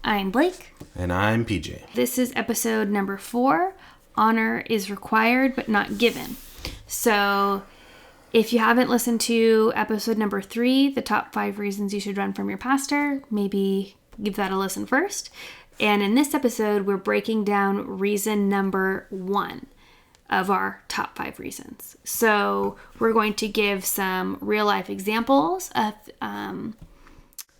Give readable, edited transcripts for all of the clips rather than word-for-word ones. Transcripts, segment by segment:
I'm Blake. And I'm PJ. This is episode number 4. Honor is required but not given. So if you haven't listened to episode number 3, the top 5 reasons you should run from your pastor, maybe give that a listen first. And in this episode, we're breaking down reason number 1 of our top 5 reasons. So we're going to give some real life examples of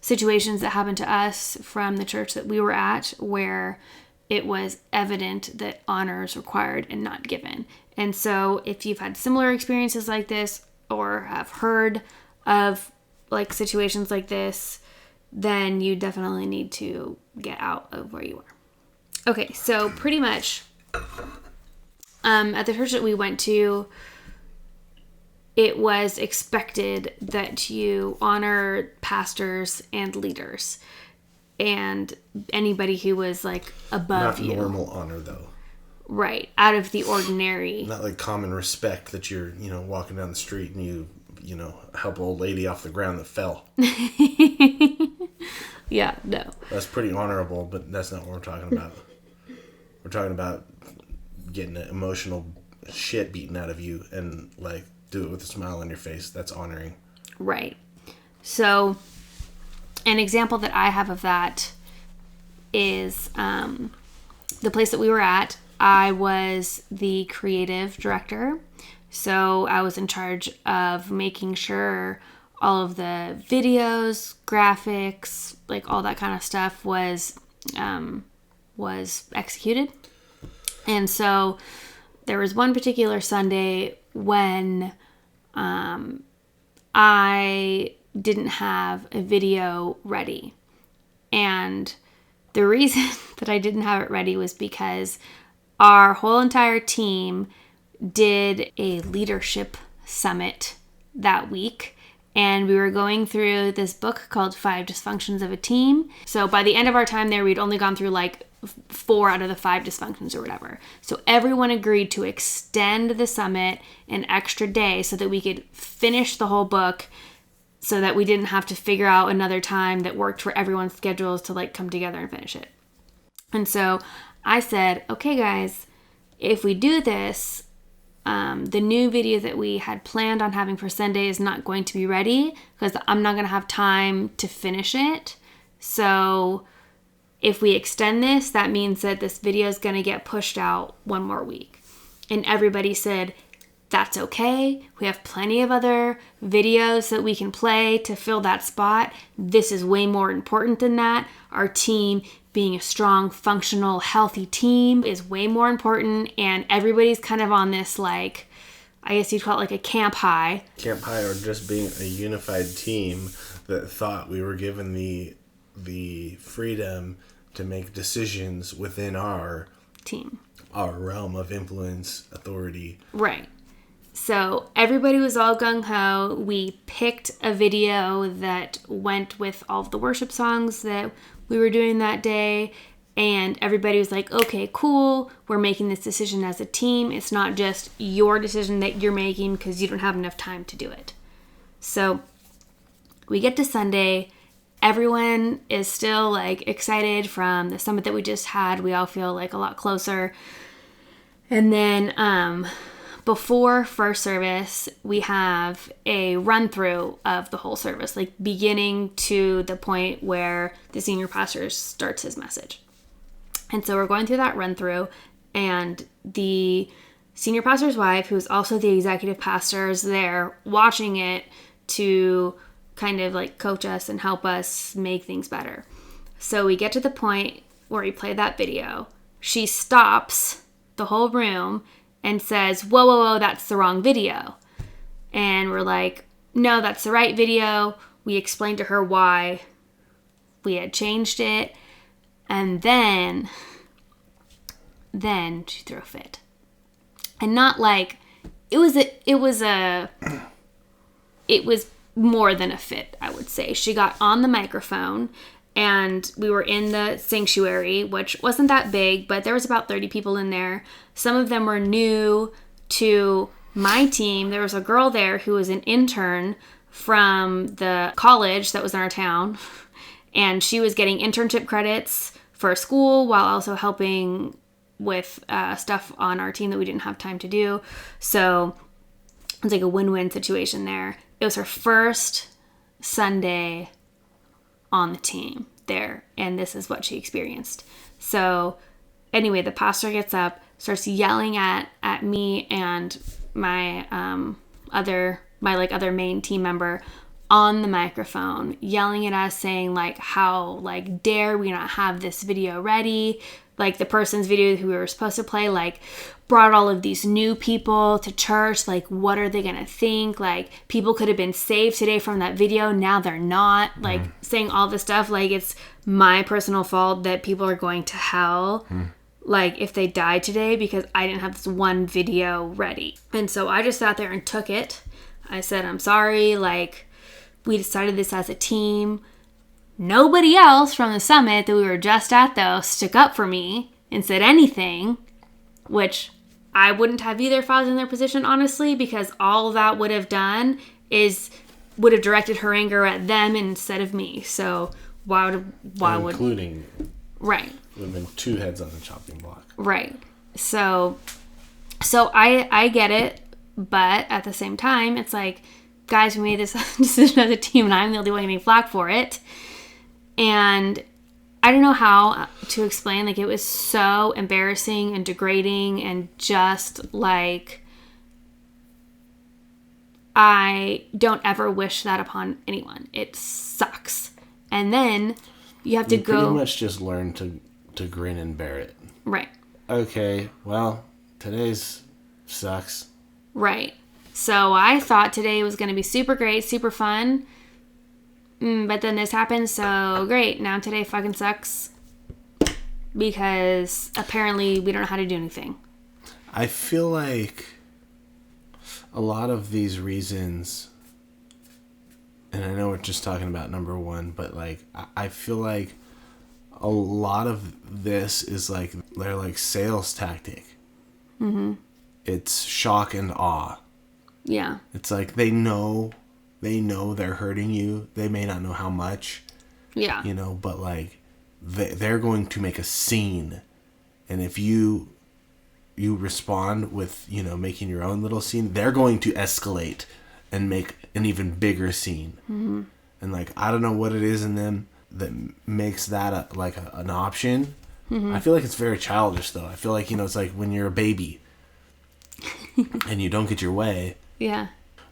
situations that happened to us from the church that we were at where it was evident that honor is required and not given. And so if you've had similar experiences like this or have heard of like situations like this, then you definitely need to get out of where you are. Okay, so pretty much at the church that we went to, it was expected that you honor pastors and leaders and anybody who was like above you. Not normal honor though. Right. Out of the ordinary. Not like common respect that you're, walking down the street and you help an old lady off the ground that fell. Yeah, no. That's pretty honorable, but that's not what we're talking about. We're talking about getting emotional shit beaten out of you and like do it with a smile on your face. That's honoring. Right. So an example that I have of that is the place that we were at. I was the creative director. So I was in charge of making sure all of the videos, graphics, like all that kind of stuff was executed. And so there was one particular Sunday when I didn't have a video ready. And the reason that I didn't have it ready was because our whole entire team did a leadership summit that week. And we were going through this book called 5 Dysfunctions of a Team. So by the end of our time there, we'd only gone through like 4 out of the 5 dysfunctions or whatever. So everyone agreed to extend the summit an extra day so that we could finish the whole book so that we didn't have to figure out another time that worked for everyone's schedules to like come together and finish it. And so I said, okay guys, if we do this, the new video that we had planned on having for Sunday is not going to be ready because I'm not going to have time to finish it. So if we extend this, that means that this video is going to get pushed out one more week. And everybody said, that's okay. We have plenty of other videos that we can play to fill that spot. This is way more important than that. Our team being a strong, functional, healthy team is way more important. And everybody's kind of on this, like, I guess you'd call it like a camp high. Camp high, or just being a unified team that thought we were given the freedom to make decisions within our team, our realm of influence, authority. Right. So everybody was all gung-ho. We picked a video that went with all of the worship songs that we were doing that day. And everybody was like, okay, cool. We're making this decision as a team. It's not just your decision that you're making because you don't have enough time to do it. So we get to Sunday. Everyone is still like excited from the summit that we just had. We all feel like a lot closer. And then before first service, we have a run through of the whole service, like beginning to the point where the senior pastor starts his message. And so we're going through that run through, and the senior pastor's wife, who's also the executive pastor, is there watching it to kind of like coach us and help us make things better. So we get to the point where we play that video. She stops the whole room and says, whoa, that's the wrong video. And we're like, no, that's the right video. We explained to her why we had changed it. And then she threw a fit. And not like, it was more than a fit, I would say. She got on the microphone, and we were in the sanctuary, which wasn't that big, but there was about 30 people in there. Some of them were new to my team. There was a girl there who was an intern from the college that was in our town, and she was getting internship credits for school while also helping with stuff on our team that we didn't have time to do. So it's like a win-win situation there. It was her first Sunday on the team there, and this is what she experienced. So anyway, the pastor gets up, starts yelling at me and my other main team member on the microphone, yelling at us, saying like, how like dare we not have this video ready? Like the person's video who we were supposed to play like brought all of these new people to church. Like, what are they gonna think? Like, people could have been saved today from that video, now they're not. Like saying all this stuff like it's my personal fault that people are going to hell like if they died today because I didn't have this one video ready. And so I just sat there and took it. I said, I'm sorry, like we decided this as a team. Nobody else from the summit that we were just at, though, stuck up for me and said anything, which I wouldn't have either if I was in their position, honestly, because all that would have done would have directed her anger at them instead of me. So why would... Including... Right. Would have been two heads on the chopping block. Right. So I get it, but at the same time, it's like, guys, we made this decision as a team and I'm the only one getting flack for it. And I don't know how to explain, like, it was so embarrassing and degrading and just like, I don't ever wish that upon anyone. It sucks. And then you have to go... pretty much just learn to grin and bear it. Right. Okay, well, today's sucks. Right. So I thought today was going to be super great, super fun. But then this happened, so great. Now today fucking sucks. Because apparently we don't know how to do anything. I feel like a lot of these reasons, and I know we're just talking about number one, but like I feel like a lot of this is like they're like sales tactic. Mm-hmm. It's shock and awe. Yeah. It's like they know they're hurting you. They may not know how much. Yeah. You know, but like they're going to make a scene, and if you respond with, you know, making your own little scene, they're going to escalate and make an even bigger scene. Mm-hmm. And like, I don't know what it is in them that makes that an option. Mm-hmm. I feel like it's very childish though. I feel like, you know, it's like when you're a baby and you don't get your way. Yeah.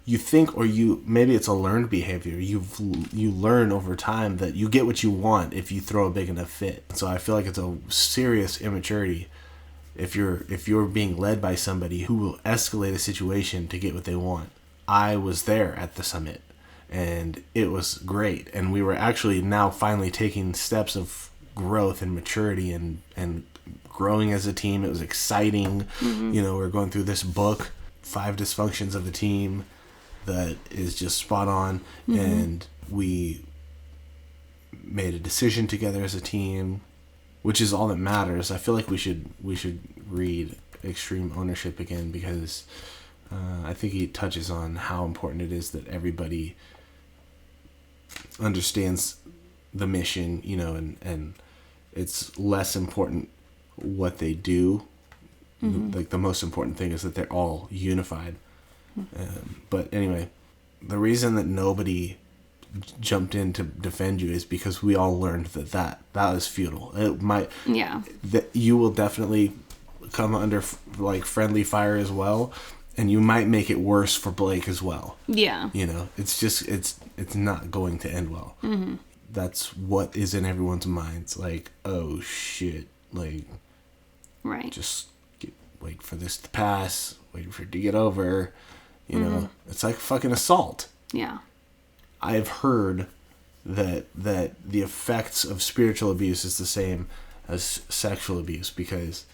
You think, or maybe it's a learned behavior. You learn over time that you get what you want if you throw a big enough fit. So I feel like it's a serious immaturity if you're being led by somebody who will escalate a situation to get what they want. I was there at the summit, and it was great. And we were actually now finally taking steps of growth and maturity and growing as a team. It was exciting. Mm-hmm. You know, we're going through this book, 5 Dysfunctions of a Team, that is just spot on. Mm-hmm. And we made a decision together as a team, which is all that matters. I feel like we should read Extreme Ownership again, because I think he touches on how important it is that everybody understands the mission, you know, and it's less important what they do. Mm-hmm. Like the most important thing is that they're all unified. Mm-hmm. But anyway, the reason that nobody jumped in to defend you is because we all learned that was futile. That you will definitely come under like friendly fire as well, and you might make it worse for Blake as well. Yeah, you know, it's just it's not going to end well. Mm-hmm. That's what is in everyone's minds. Like, oh shit, like, right? Just wait for this to pass. Wait for it to get over. You mm-hmm. know, it's like fucking assault. Yeah. I've heard that the effects of spiritual abuse is the same as sexual abuse, because,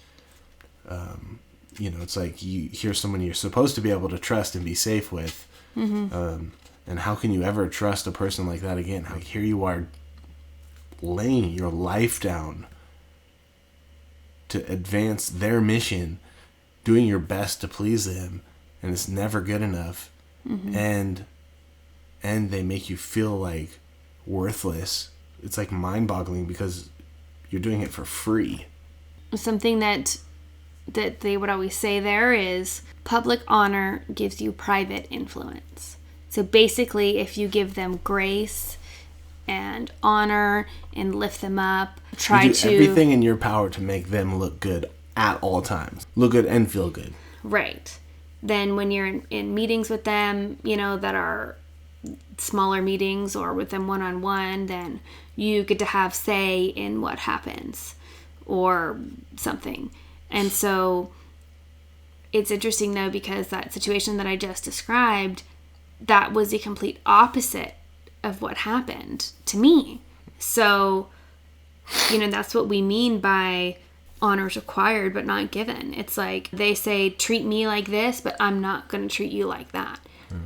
you know, it's like you hear someone you're supposed to be able to trust and be safe with, mm-hmm. And how can you ever trust a person like that again? Like, here you are laying your life down to advance their mission, doing your best to please them, and it's never good enough, mm-hmm. and they make you feel like worthless. It's like mind-boggling, because You're doing it for free. Something that they would always say there is public honor gives you private influence. So basically, if you give them grace and honor and lift them up, you do everything in your power to make them look good at all times. Look good and feel good. Right. Then when you're in meetings with them, that are smaller meetings or with them one-on-one, then you get to have say in what happens or something. And so it's interesting though, because that situation that I just described, that was the complete opposite of what happened to me. So, that's what we mean by honors required but not given. It's like they say, treat me like this, but I'm not going to treat you like that.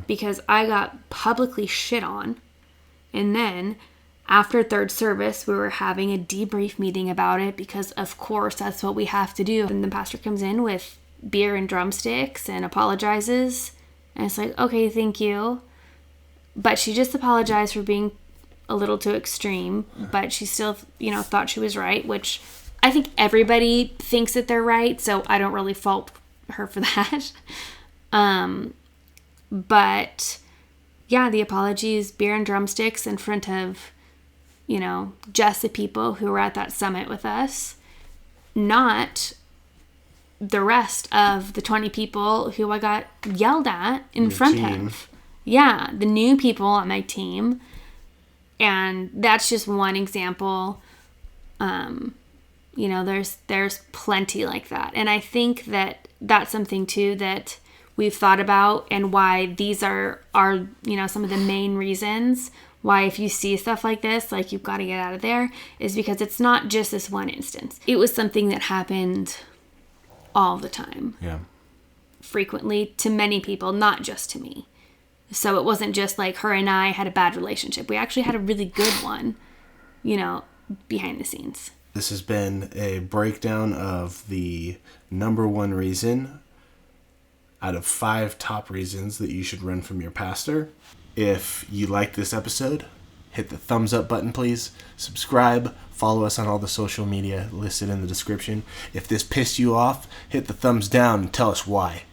Because I got publicly shit on. And then after third service, we were having a debrief meeting about it, because of course that's what we have to do. And the pastor comes in with beer and drumsticks and apologizes. And it's like, okay, thank you. But she just apologized for being a little too extreme. But she still, thought she was right, which I think everybody thinks that they're right. So I don't really fault her for that. But yeah, the apologies, beer and drumsticks in front of, just the people who were at that summit with us, not the rest of the 20 people who I got yelled at in front of. Yeah, the new people on my team. And that's just one example. There's plenty like that. And I think that that's something too that we've thought about, and why these are some of the main reasons why if you see stuff like this, like, you've got to get out of there, is because it's not just this one instance. It was something that happened all the time. Yeah. Frequently to many people, not just to me. So it wasn't just like her and I had a bad relationship. We actually had a really good one, behind the scenes. This has been a breakdown of the number one reason out of 5 top reasons that you should run from your pastor. If you like this episode, hit the thumbs up button, please. Subscribe. Follow us on all the social media listed in the description. If this pissed you off, hit the thumbs down and tell us why.